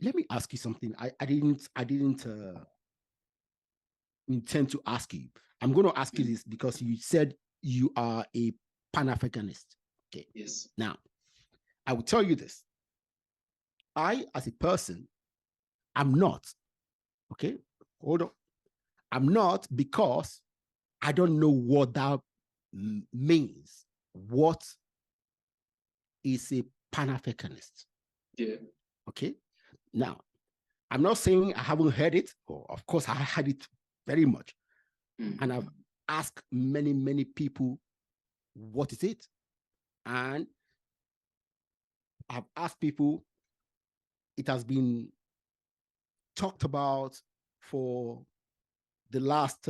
let me ask you something. I didn't intend to ask you. I'm going to ask you this because you said you are a Pan-Africanist. Okay. Yes. Now, I will tell you this. I, as a person, I'm not. Okay. Hold on. I'm not, because I don't know what that means. What is a Pan-Africanist? Yeah. Okay. Now, I'm not saying I haven't heard it, or of course I had it very much. And I've asked many, many people, what is it? And I've asked people, it has been talked about for the last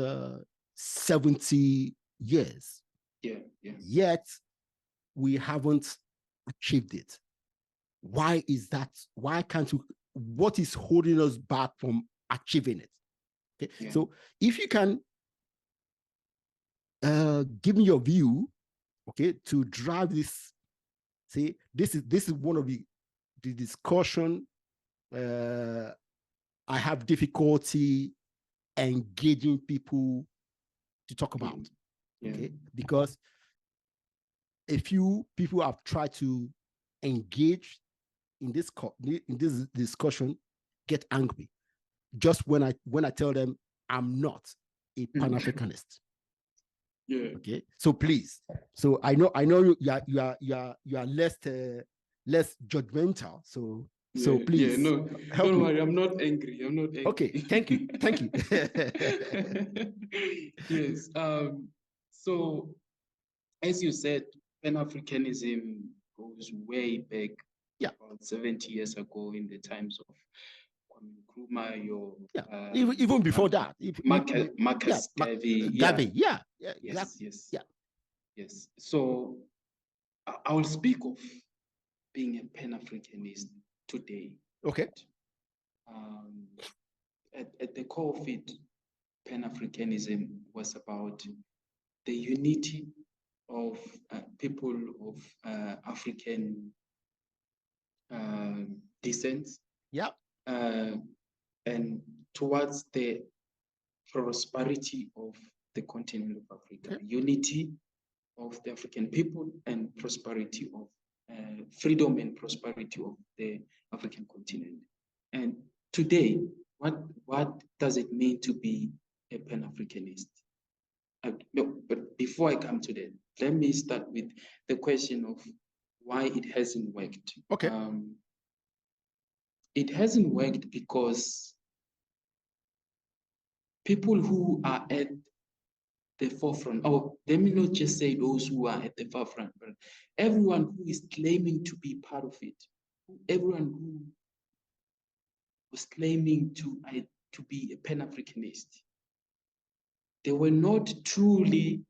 70 years. Yeah, yeah. Yet we haven't achieved it. Why is that? Why can't we? What is holding us back from achieving it? Okay. Yeah. So if you can give me your view, okay, to drive this. See, this is one of the discussion I have difficulty engaging people to talk about. Okay, because a few people have tried to engage in this discussion, get angry just when I tell them I'm not a Pan-Africanist. Yeah. Okay. So please. So I know you are less judgmental. So please. Yeah. No, don't worry. I'm not angry. I'm not angry. Okay. Thank you. Thank you. Yes. So as you said, Pan-Africanism goes way back. Yeah. About 70 years ago, in the times of Nkrumah, even before that, Marcus Garvey. Yes. So I will speak of being a Pan-Africanist today. Okay. At the core of it, Pan-Africanism was about the unity of people of African descent. Yeah. And towards the prosperity of the continent of Africa, unity of the African people, and prosperity of freedom and prosperity of the African continent. And today, what does it mean to be a Pan-Africanist? No, but before I come to that, let me start with the question of why it hasn't worked. Okay. It hasn't worked because people who are at the forefront, or let me not just say those who are at the forefront, but everyone who is claiming to be part of it, everyone who was claiming to be a Pan-Africanist, they were not truly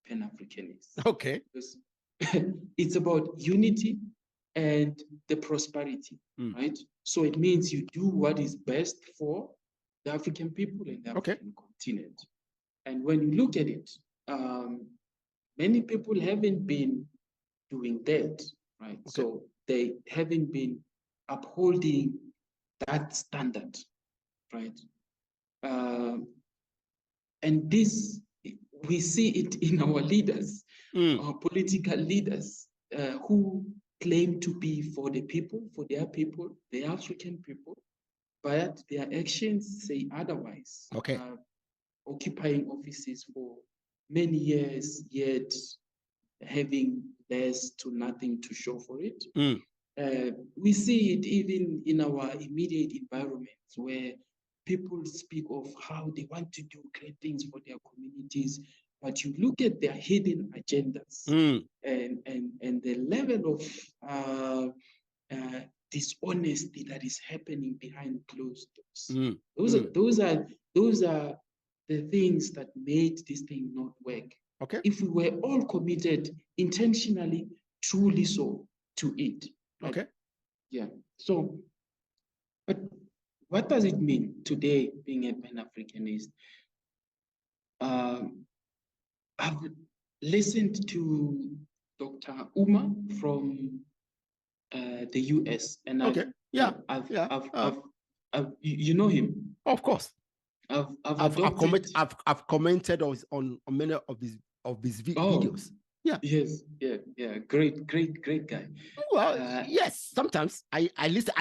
Pan-Africanists. Okay. Because it's about unity and the prosperity, right? So it means you do what is best for the African people and the African continent. And when you look at it, many people haven't been doing that, right? Okay. So they haven't been upholding that standard, right? And this, we see it in our leaders, our political leaders, who claim to be for the people, for their people, the African people, but their actions say otherwise. Okay. Occupying offices for many years, yet having less to nothing to show for it. We see it even in our immediate environments, where people speak of how they want to do great things for their communities, but you look at their hidden agendas and the level of dishonesty that is happening behind closed doors. Those are the things that made this thing not work. Okay. If we were all committed intentionally, truly so, to it. Right? Okay. Yeah. So, but what does it mean today being a Pan-Africanist? I've listened to Dr. Uma from the US, and Okay. you know him. Of course. I've commented on many of his videos. Yeah. Yes. Yeah. Great guy. Well, yes. Sometimes I listen.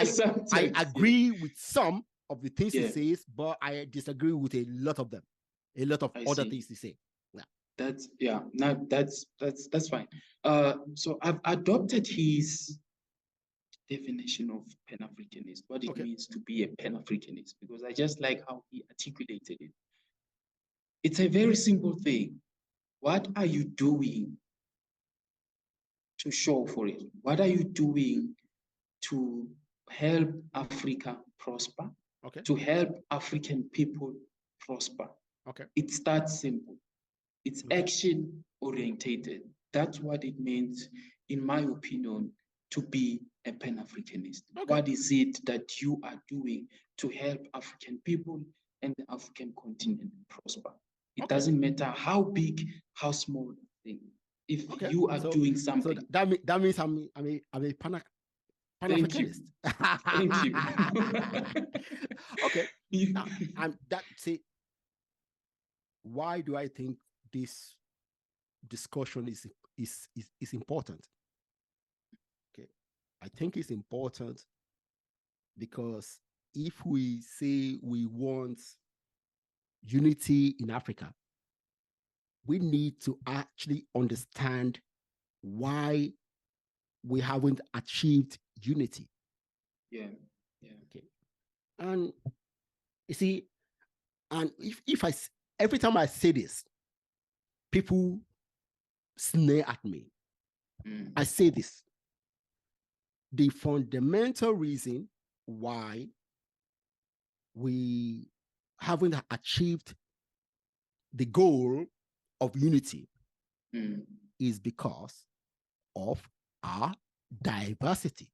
I agree with some of the things he says, but I disagree with a lot of them. A lot of other things he say. Yeah. That's fine. So I've adopted his definition of Pan-Africanist, what it means to be a Pan-Africanist, because I just like how he articulated it. It's a very simple thing. What are you doing to show for it? What are you doing to help Africa prosper? To help African people prosper? It starts simple. It's action orientated. That's what it means, in my opinion, to be a Pan-Africanist. What is it that you are doing to help African people and the African continent prosper? It doesn't matter how big, how small thing. If you are doing something, so that means I'm a Pan-Africanist. Thank you. Okay. Now, why do I think this discussion is important? Okay, I think it's important because if we say we want unity in Africa, we need to actually understand why we haven't achieved unity. Yeah. Okay. And you see, and if every time I say this, people sneer at me. I say this. The fundamental reason why we haven't achieved the goal of unity is because of our diversity.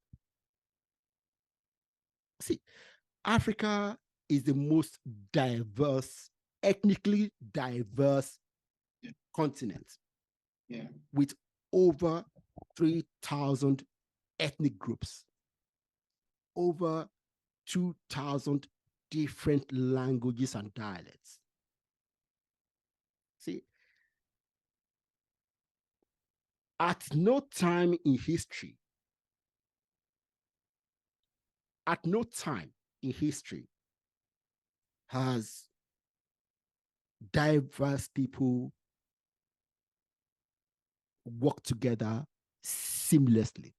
See, Africa is the most diverse, ethnically diverse continent, with over 3,000 ethnic groups, over 2,000 different languages and dialects. See, at no time in history, has diverse people worked together seamlessly.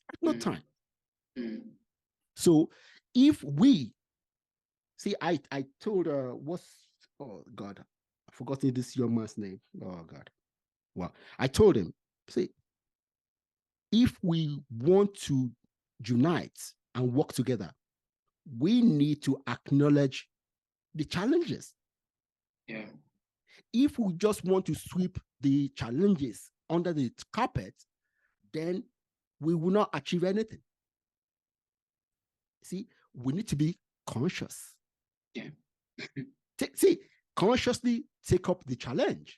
At no time. So if we see, I told oh God, I've forgotten this young man's name. Oh God. Well, I told him, see, if we want to unite and work together, we need to acknowledge the challenges. Yeah. If we just want to sweep the challenges under the carpet, then we will not achieve anything. See, we need to be conscious. Yeah. Consciously take up the challenge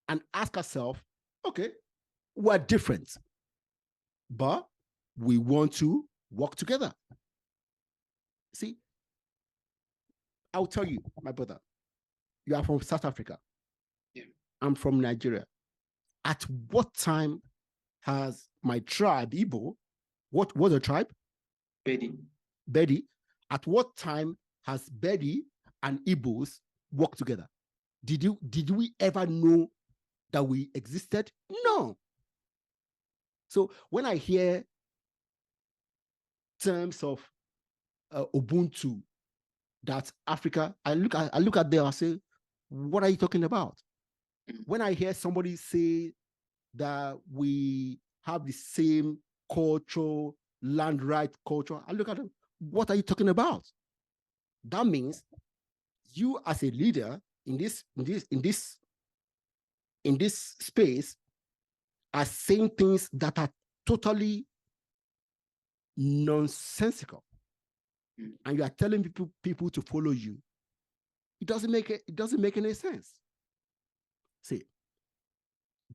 and ask ourselves, okay, we're different, but we want to work together. See, I'll tell you, my brother, you are from South Africa. Yeah. I'm from Nigeria. At what time has my tribe, Igbo, what was a tribe? Bedi. At what time has Bedi and Igbos worked together? Did we ever know that we existed? No. So when I hear terms of Ubuntu, that Africa, I look at them and say, what are you talking about? When I hear somebody say that we have the same culture, land right culture, I look at them, what are you talking about? That means you as a leader in this space are saying things that are totally nonsensical. And you are telling people to follow you. It doesn't make any sense. See,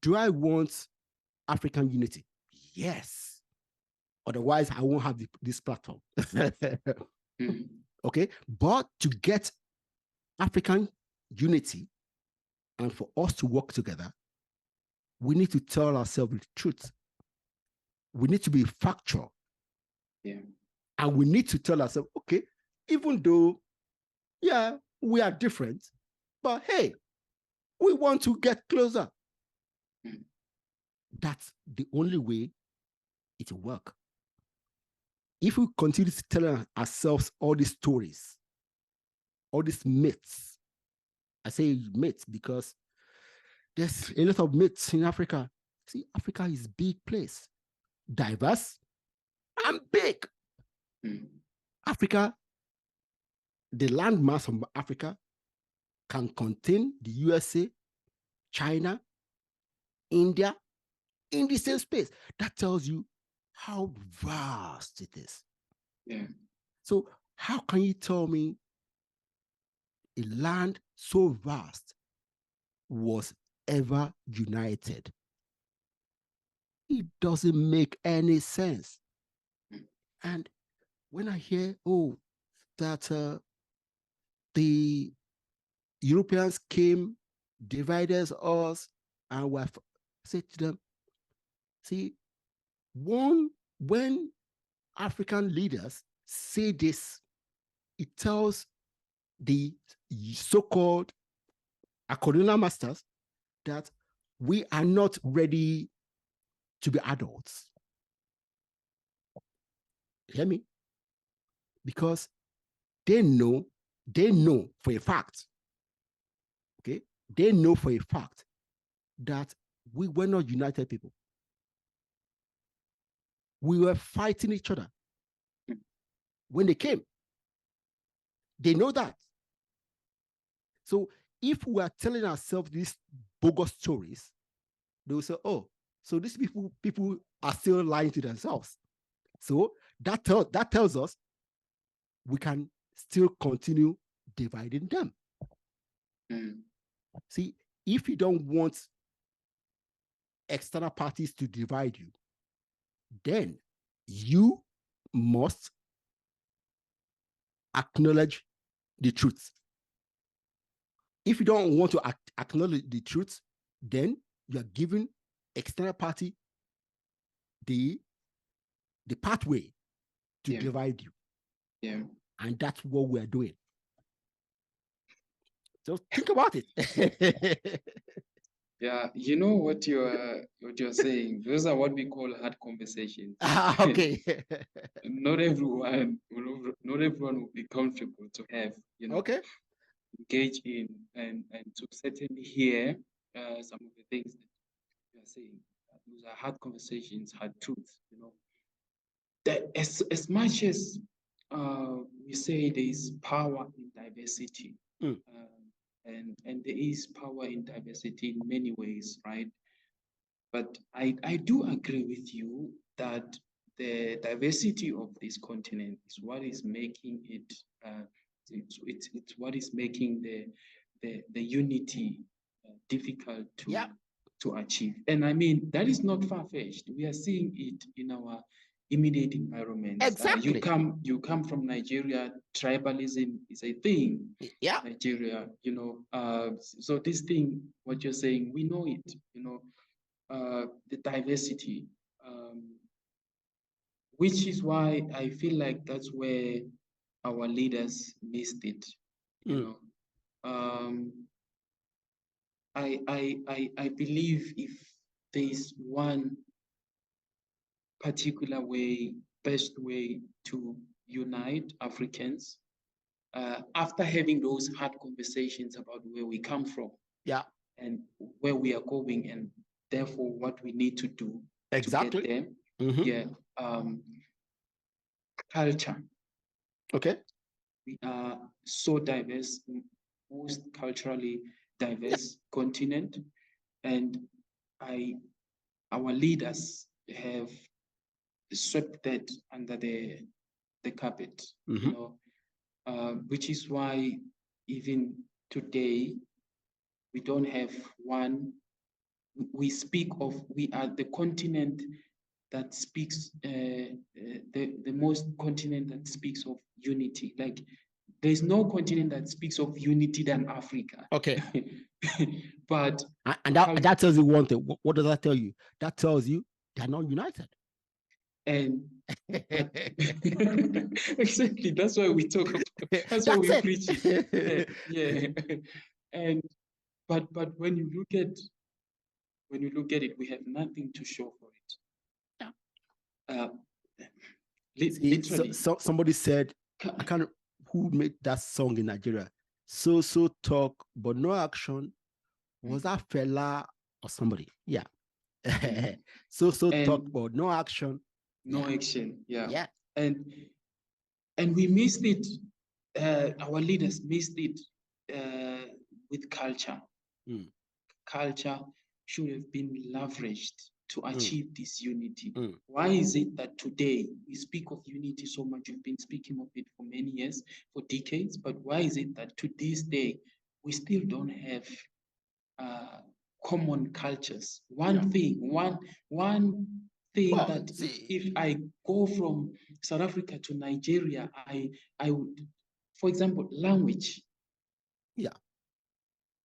do I want African unity? Yes. Otherwise, I won't have this platform. Okay, but to get African unity and for us to work together, we need to tell ourselves the truth. We need to be factual. Yeah. And we need to tell ourselves, okay, even though, yeah, we are different, but hey, we want to get closer. That's the only way it will work. If we continue to tell ourselves all these stories, all these myths, I say myths because there's a lot of myths in Africa. See, Africa is a big place, diverse and big. Africa, the landmass of Africa can contain the USA, China, India in the same space. That tells you how vast it is. Yeah. So how can you tell me a land so vast was ever united? It doesn't make any sense. And when I hear, oh, that the Europeans came, divided us, and we said to them, see, when African leaders say this, it tells the so-called colonial masters that we are not ready to be adults. Hear me? Because they know for a fact, okay? They know for a fact that we were not united people. We were fighting each other when they came. They know that. So if we are telling ourselves these bogus stories, they will say, oh, so these people are still lying to themselves. So that tells us we can still continue dividing them. See, if you don't want external parties to divide you, then you must acknowledge the truth. If you don't want to acknowledge the truth, then you are giving external party the pathway to divide you. Yeah. And that's what we're doing. So think about it. Yeah, you know what you're saying. Those are what we call hard conversations. Okay. Not everyone will be comfortable to have, Okay. engage in and to certainly hear some of the things that you are saying. Those are hard conversations, hard truths, That as much as we say there is power in diversity, and there is power in diversity in many ways, right? But I do agree with you that the diversity of this continent is what is making it it's what is making the unity difficult to achieve. And I mean, that is not far-fetched. We are seeing it in our immediate environments. Exactly. You come from Nigeria, tribalism is a thing. Yeah. Nigeria, so this thing, what you're saying, we know it, the diversity, which is why I feel like that's where our leaders missed it. I believe if there's one particular way, best way to unite Africans, after having those hard conversations about where we come from, and where we are going, and therefore what we need to do to get there. Culture. Okay. We are so diverse, most culturally diverse continent, and our leaders have swept that under the carpet, which is why even today we don't have one. We speak of we are the continent that speaks, the most continent that speaks of unity. Like, there's no continent that speaks of unity than Africa. Okay. But and that tells you one thing. What does that tell you? That tells you they're not united. And exactly, that's why we talk about, that's why we preach it. Yeah. And but when you look at it, we have nothing to show for it. Yeah. Literally. So somebody said, I can't, who made that song in Nigeria? So talk, but no action. Was that fella or somebody? Yeah. So talk, but no action. No action. Yeah. Yeah. And we missed it. Our leaders missed it with culture. Culture should have been leveraged to achieve this unity. Why is it that today we speak of unity so much? We've been speaking of it for many years, for decades, but why is it that to this day we still don't have common cultures? One thing that if I go from South Africa to Nigeria, I would, for example, language. Yeah.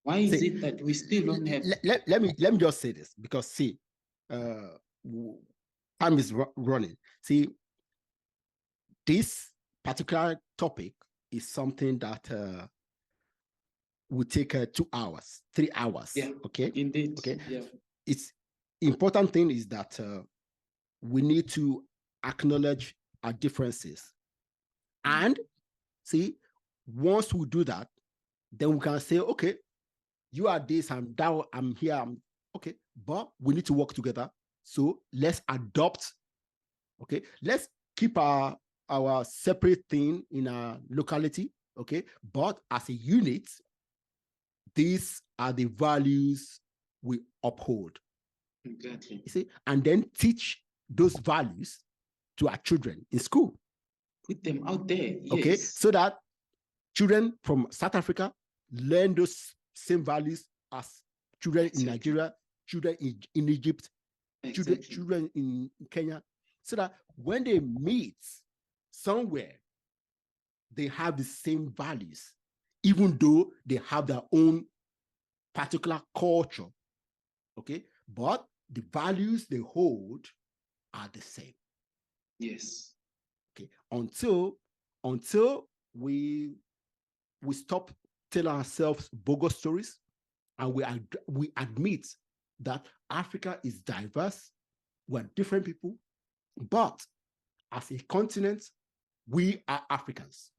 Why is it that we still don't have? Let me just say this, because see, time is running. See, this particular topic is something that would take 2 hours, 3 hours. Yeah. Okay. Indeed. Okay. Yeah. It's important thing is that we need to acknowledge our differences, and see, once we do that, then we can say, okay, you are this, I'm that, I'm here, I'm okay, but we need to work together. So let's adopt. Okay, let's keep our separate thing in our locality. Okay, but as a unit, these are the values we uphold. Exactly. You see, and then teach those values to our children in school. Put them out there. Yes. Okay, so that children from South Africa learn those same values as children in Nigeria, children in Egypt, children in Kenya, so that when they meet somewhere, they have the same values, even though they have their own particular culture. Okay, but the values they hold are the same. Yes. Okay, until we stop telling ourselves bogus stories, and we admit that Africa is diverse. We're different people, but as a continent, we are Africans.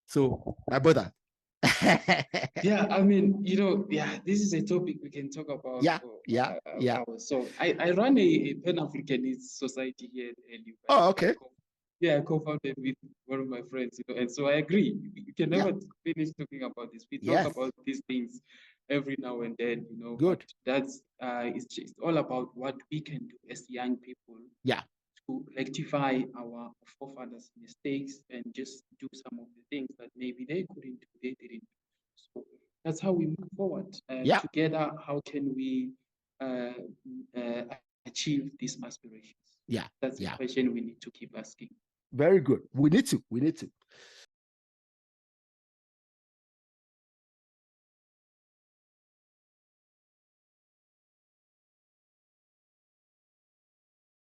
So, my brother. Yeah, I mean, this is a topic we can talk about. Yeah. So I run a Pan-Africanist society here at LU. Oh, okay. I co-founded with one of my friends, and so I agree. We can never finish talking about this. We talk about these things every now and then, Good. That's it's just all about what we can do as young people. Yeah. To rectify our forefathers' mistakes and just do some of the things that maybe they couldn't do, they didn't do. So that's how we move forward. Together, how can we achieve these aspirations? Yeah. That's the question we need to keep asking. Very good. We need to.